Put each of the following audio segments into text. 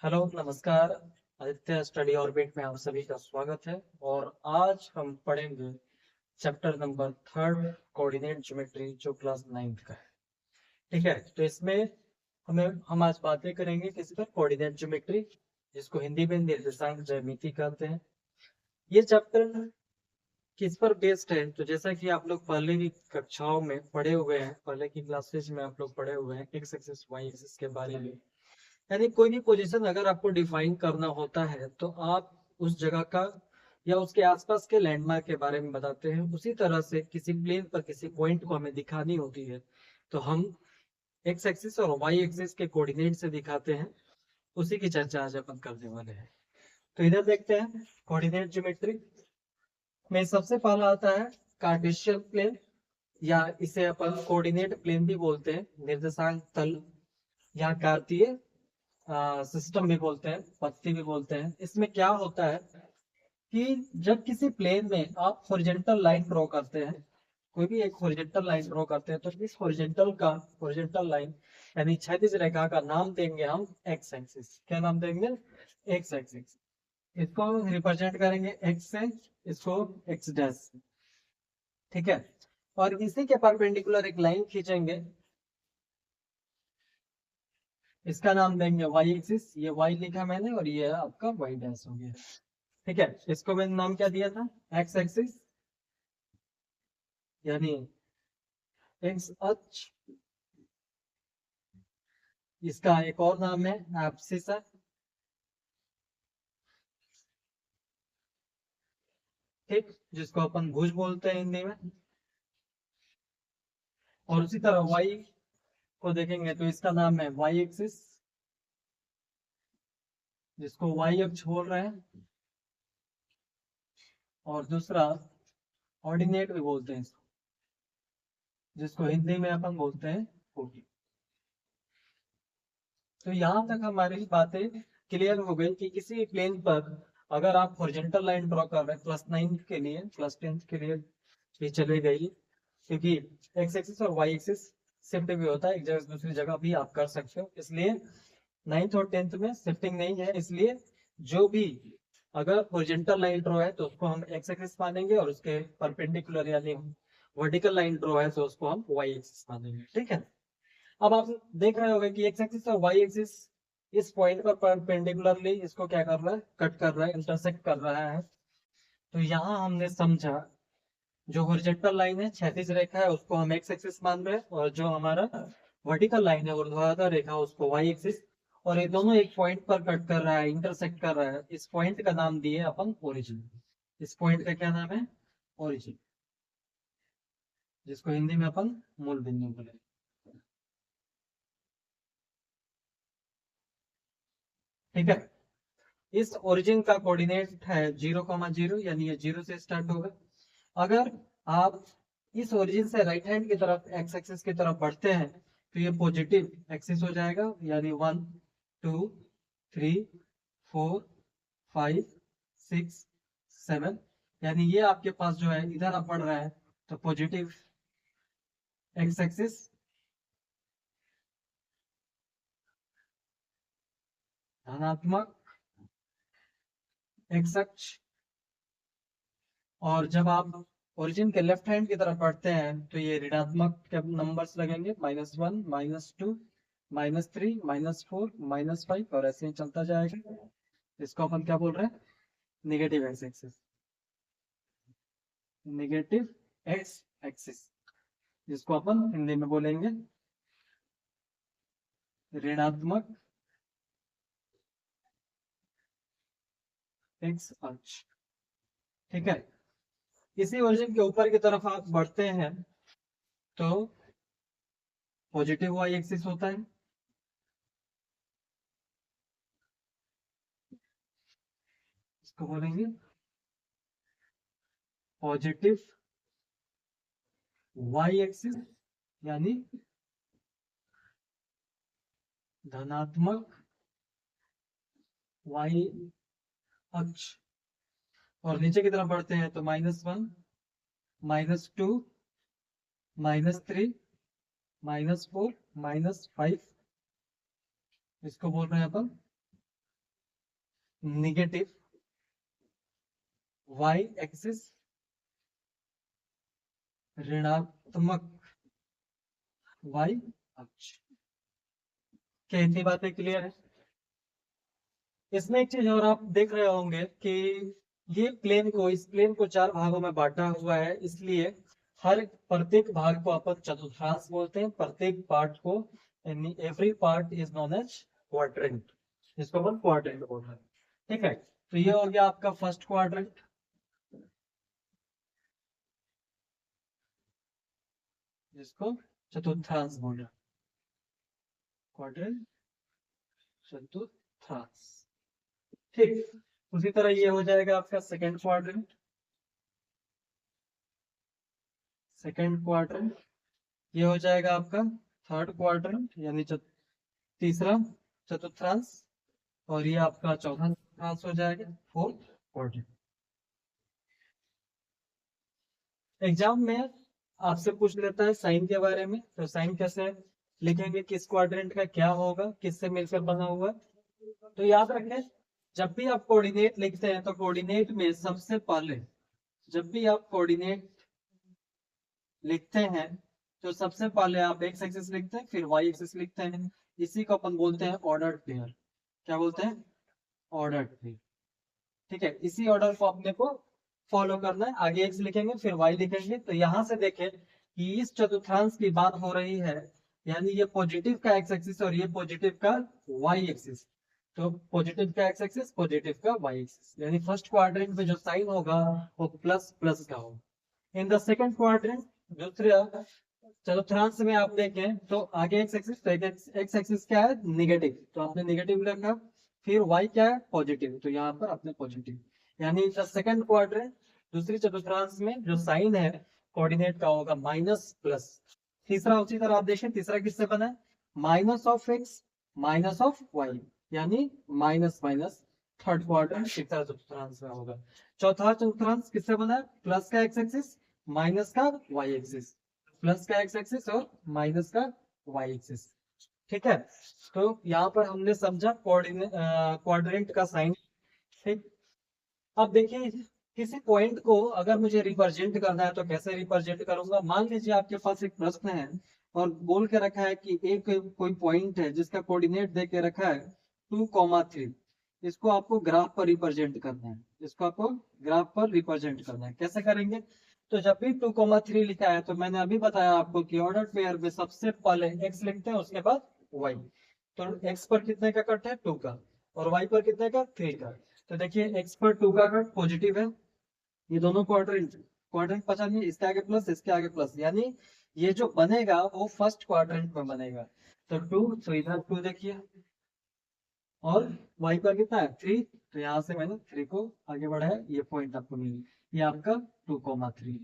Hello नमस्कार। Aditya study orbit में आप सभी का स्वागत है। और आज हम पढ़ेंगे chapter number third, coordinate geometry, जो क्लास 9th का है। ठीक है, तो इसमें हम आज बातें करेंगे किसी पर, कोऑर्डिनेट ज्योमेट्री, जिसको हिंदी में निर्देशांक ज्यामिति कहते हैं। ये चैप्टर किस पर बेस्ड है, तो जैसा कि आप लोग पहले की कक्षाओं में पढ़े हुए हैं, पहले की क्लासेज में आप लोग पढ़े हुए हैं एक्स एक्सिस वाई एक्सिस के बारे में। यानी कोई भी पोजीशन अगर आपको डिफाइन करना होता है तो आप उस जगह का या उसके आसपास के लैंडमार्क के बारे में बताते हैं। उसी तरह से किसी प्लेन पर किसी पॉइंट को हमें दिखानी होती है तो हम एक्स एक्सिस और वाई एक्सिस के कोऑर्डिनेट से दिखाते हैं। उसी की चर्चा आज अपन करने वाले हैं। तो इधर देखते हैं कोऑर्डिनेट ज्योमेट्री में सबसे पहला आता है कार्टेशियन प्लेन, या इसे अपन कोऑर्डिनेट प्लेन भी बोलते हैं, निर्देशांक तल या कार्तीय सिस्टम भी बोलते हैं, पत्ती भी बोलते हैं। इसमें क्या होता है कि जब किसी प्लेन में आप हॉरिजॉन्टल लाइन ड्रॉ करते हैं, कोई भी एक हॉरिजॉन्टल लाइन ड्रॉ करते हैं, तो इस हॉरिजॉन्टल लाइन यानी क्षैतिज रेखा का नाम देंगे हम एक्स एक्सिस। क्या नाम देंगे? X axis. इसको रिप्रेजेंट करेंगे एक्स से, इसको एक्स डैश से। ठीक है, और इसी के परपेंडिकुलर एक लाइन खींचेंगे, इसका नाम देंगे वाई एक्सिस। ये वाई लिखा मैंने और ये आपका वाई डैश हो गया। ठीक है, इसको मैंने नाम क्या दिया था? एक्स एक्सिस, यानी एक्स अक्ष। इसका एक और नाम है एब्सिस है। ठीक, जिसको अपन भुज बोलते हैं हिंदी में। और उसी तरह वाई को देखेंगे तो इसका नाम है वाई एक्सिस, जिसको वाई अक्ष बोल रहे हैं। और दूसरा ऑर्डिनेट भी बोलते हैं इसको, जिसको हिंदी में अपन बोलते हैं कोटि। तो यहाँ तक हमारी बातें क्लियर हो गई कि किसी प्लेन पर अगर आप हॉरिजॉन्टल लाइन ड्रॉ कर रहे हैं, क्लास 10th के लिए भी चले गई, क्योंकि एक्स एक्सिस और वाई एक्सिस शिफ्ट भी होता है, एक जगह से दूसरी जगह भी आप कर सकते हो। इसलिए 9th और 10th में शिफ्टिंग नहीं है। इसलिए जो भी अगर हॉरिजॉन्टल लाइन ड्रॉ है तो उसको हम एक्स एक्सिस मानेंगे, और उसके परपेंडिकुलर यानी वर्टिकल लाइन ड्रॉ है तो उसको हम वाई एक्सिस मानेंगे। ठीक है, अब आप देख रहे होंगे कि एक्स एक्सिस और वाई एक्सिस इस पॉइंट पर परपेंडिकुलरली इसको क्या कर रहा है? कट कर रहा है, इंटरसेक्ट कर रहा है। तो यहाँ हमने समझा जो हॉरिजॉन्टल लाइन है, क्षैतिज रेखा है, उसको हम एक्स एक्सिस मान रहे हैं, और जो हमारा वर्टिकल लाइन है, ऊर्ध्वाधर रेखा, उसको वाई एक्सिस। और ये दोनों एक पॉइंट पर कट कर रहा है, इंटरसेक्ट कर रहा है। इस पॉइंट का नाम दिए अपन ओरिजिन। इस पॉइंट का क्या नाम है? ओरिजिन, जिसको हिंदी में अपन मूल बिंदु बोले। ठीक है, इस ओरिजिन का कोऑर्डिनेट है 0,0, यानी ये 0 से स्टार्ट होगा। अगर आप इस ओरिजिन से राइट हैंड की तरफ एक्स एक्सिस की तरफ बढ़ते हैं तो ये पॉजिटिव एक्सिस हो जाएगा, यानी 1 2 3 4 5 6 7। यानी ये आपके पास जो है, इधर आप बढ़ रहे हैं तो पॉजिटिव एक्स एक्सिस, धनात्मक एक्स अक्ष। और जब आप ओरिजिन के लेफ्ट हैंड की तरफ बढ़ते हैं तो ये ऋणात्मक के नंबर्स लगेंगे, -1 -2 -3 -4 -5, और ऐसे ही चलता जाएगा। इसको अपन क्या बोल रहे हैं? Negative x axis, negative x axis, जिसको अपन हिंदी में बोलेंगे ऋणात्मक एक्स अक्ष। ठीक है, इसी ओरिजिन के ऊपर की तरफ आप बढ़ते हैं तो पॉजिटिव वाई एक्सिस होता है। इसको बोलेंगे पॉजिटिव वाई एक्सिस, यानी धनात्मक वाई अक्ष। और नीचे की तरफ बढ़ते हैं तो -1 -2 -3 -4 -5, इसको बोल रहे हैं अपन निगेटिव, वाई एक्सिस ऋणात्मक वाई अक्ष। क्या इतनी बातें क्लियर है? इसमें एक चीज और आप देख रहे होंगे कि इस प्लेन को 4 भागों में बांटा हुआ है, इसलिए हर प्रत्येक भाग को अपन चतुर्थांश बोलते हैं। प्रत्येक पार्ट को, यानी every part is known as quadrant, इसको अपन क्वाड्रेंट बोल रहे हैं। ठीक है, तो ये हो गया आपका फर्स्ट क्वाड्रेंट। जिसको चतुर्थांश बोल रहे हैं, क्वाड्रेंट चतुर्थांश। ठीक, उसी तरह ये हो जाएगा आपका सेकंड क्वाड्रेंट। सेकंड क्वाड्रेंट ये हो जाएगा आपका थर्ड क्वाड्रेंट, यानी तीसरा चतुर्थांश। और ये आपका चौथा चतुर्थांश हो जाएगा, फोर्थ क्वाड्रेंट। एग्जाम में आपसे पूछ लेता है साइन के बारे में, तो साइन कैसे लिखेंगे, किस क्वाड्रेंट का क्या होगा, किससे मिलकर बना हुआ। तो याद रखें, जब भी आप कोऑर्डिनेट लिखते हैं तो कोऑर्डिनेट में सबसे पहले, जब भी आप कोऑर्डिनेट लिखते हैं तो सबसे पहले आप एक्स एक्सिस लिखते हैं, फिर वाई एक्सिस लिखते हैं। इसी को अपन बोलते हैं ऑर्डर्ड पेयर। क्या बोलते हैं? Ordered pair. ठीक है, इसी ऑर्डर को अपने को फॉलो करना है। आगे एक्स लिखेंगे फिर वाई लिखेंगे। तो यहाँ से देखें कि इस चतुर्थांश की बात हो रही है, यानी ये पॉजिटिव का एक्स एक्सिस और ये पॉजिटिव का वाई एक्सिस। तो पॉजिटिव का एक्स एक्सिस, पॉजिटिव का वाई एक्सिस, यानी फर्स्ट क्वाड्रेंट में जो साइन होगा वो प्लस प्लस का होगा। इन द सेकंड क्वाड्रेंट, दूसरा चतुर्थांश में आप देखें तो आगे एक्स एक्सिस, तो एक्स एक्सिस क्या है? निगेटिव, तो आपने निगेटिव रखा। फिर y क्या है? पॉजिटिव, तो यहाँ पर आपने पॉजिटिव। यानी सेकंड क्वाड्रेंट दूसरी चतुर्थांश में जो साइन है कोऑर्डिनेट का होगा माइनस प्लस। तीसरा उसी तरह आप देखें, तीसरा किससे बना है? Minus of x minus of y, यानी माइनस माइनस। थर्ड क्वाड्रेंट तीसरा चतुर्थांश में होगा। चौथा चतुर्थांश किससे बना है? प्लस का एक्स एक्सिस माइनस का वाई एक्सिस, प्लस का एक्स एक्सिस और माइनस का वाई एक्सिस। ठीक है, तो यहाँ पर हमने समझा क्वाड्रेंट का साइन। ठीक, अब देखिए किसी पॉइंट को अगर मुझे रिप्रेजेंट करना है तो कैसे रिप्रेजेंट करूंगा। मान लीजिए आपके पास एक प्रश्न है और बोल के रखा है कि एक कोई पॉइंट है जिसका कोऑर्डिनेट दे के रखा है 2,3। इसको आपको ग्राफ पर रिप्रेजेंट करना है, इसको आपको ग्राफ पर रिप्रेजेंट करना है। कैसे करेंगे? तो जब भी 2,3 लिखा है तो मैंने अभी बताया आपको कि ऑर्डर पेयर में सबसे पहले x लिखते हैं, उसके बाद y। तो x पर कितने का कट है? 2 का, और y पर कितने का? 3 का। तो देखिए x पर 2 का कट पॉजिटिव है, ये दोनों क्वाड्रेंट क्वाड्रेंट पहचानिए, इसके आगे प्लस इसके आगे प्लस, यानी ये जो बनेगा वो फर्स्ट क्वाड्रेंट में बनेगा। तो 2, तो इधर 2 देखिए, और y पर कितना है? 3, तो यहाँ से मैंने 3 को आगे बढ़ाया, ये पॉइंट आपको मिल, ये आपका 2,3।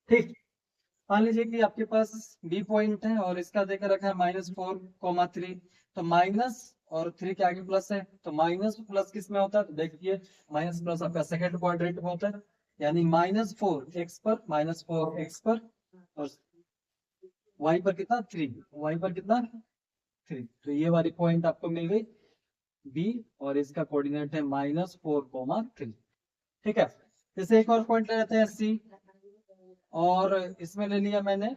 ठीक, मान लीजिए कि आपके पास बी पॉइंट है और इसका देकर रखा है -4,3। तो माइनस और 3 के आगे प्लस है, तो माइनस प्लस किस में होता है? तो देखिए माइनस प्लस आपका सेकंड क्वाड्रेंट में होता है, यानी -4 एक्स पर, -4 एक्स पर, और वाई पर कितना? 3, वाई पर कितना? 3। तो ये वाली पॉइंट आपको मिल गई बी, और इसका कोऑर्डिनेट है -4,3। ठीक है, जैसे एक और पॉइंट ले लेते हैं सी, और इसमें ले लिया मैंने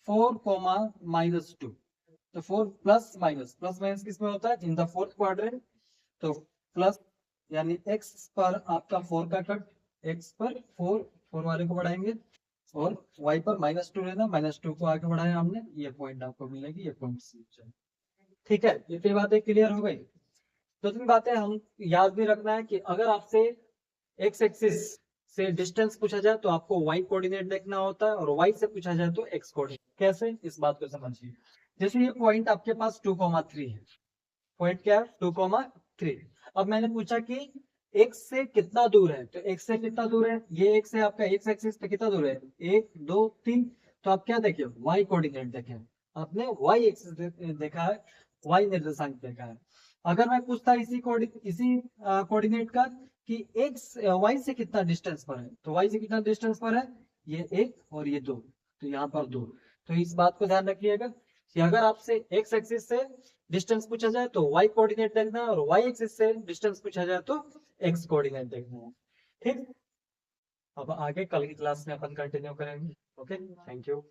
4,-2। तो 4 प्लस माइनस किसमें होता है? In the fourth quadrant. तो प्लस, यानी x पर आपका 4 का कट, x पर 4 वाले को बढ़ाएंगे, और y पर -2 लेना, -2 को आगे बढ़ाया हमने, ये पॉइंट आपको मिलेगी, ये पॉइंट सी। ठीक है, ये बातें क्लियर हो गई। दो तीन बातें हम याद भी रखना है कि अगर आपसे एक्स एक्सिस से डिस्टेंस पूछा जाए तो आपको y कोऑर्डिनेट देखना होता है, और y से पूछा जाए तो x कोऑर्डिनेट। कैसे? इस बात को समझिए। जैसे ये पॉइंट आपके पास 2,3 है, पॉइंट क्या है? 2,3। अब मैंने पूछा कि x से कितना दूर है, तो x से कितना दूर है? ये x से आपका x एक्सिस पे कितना दूर है? 1 2 3। तो आप क्या देखे? y कोऑर्डिनेट देखे, आपने y एक्सिस देखा है, y निर्देशांक देखा है। अगर मैं पूछता इसी कोऑर्डिनेट का कि x y से कितना डिस्टेंस पर है, तो y से कितना डिस्टेंस पर है? ये 1 और ये 2, तो यहाँ पर 2। तो इस बात को ध्यान रखिएगा। कि अगर आपसे एक्स एक्सिस से डिस्टेंस पूछा जाए तो वाई कोऑर्डिनेट देखना है, और वाई एक्सिस से डिस्टेंस पूछा जाए तो एक्स कोऑर्डिनेट देखना है। ठीक, अब आगे कल की क्लास में अपन कंटिन्यू करेंगे। Okay, thank you.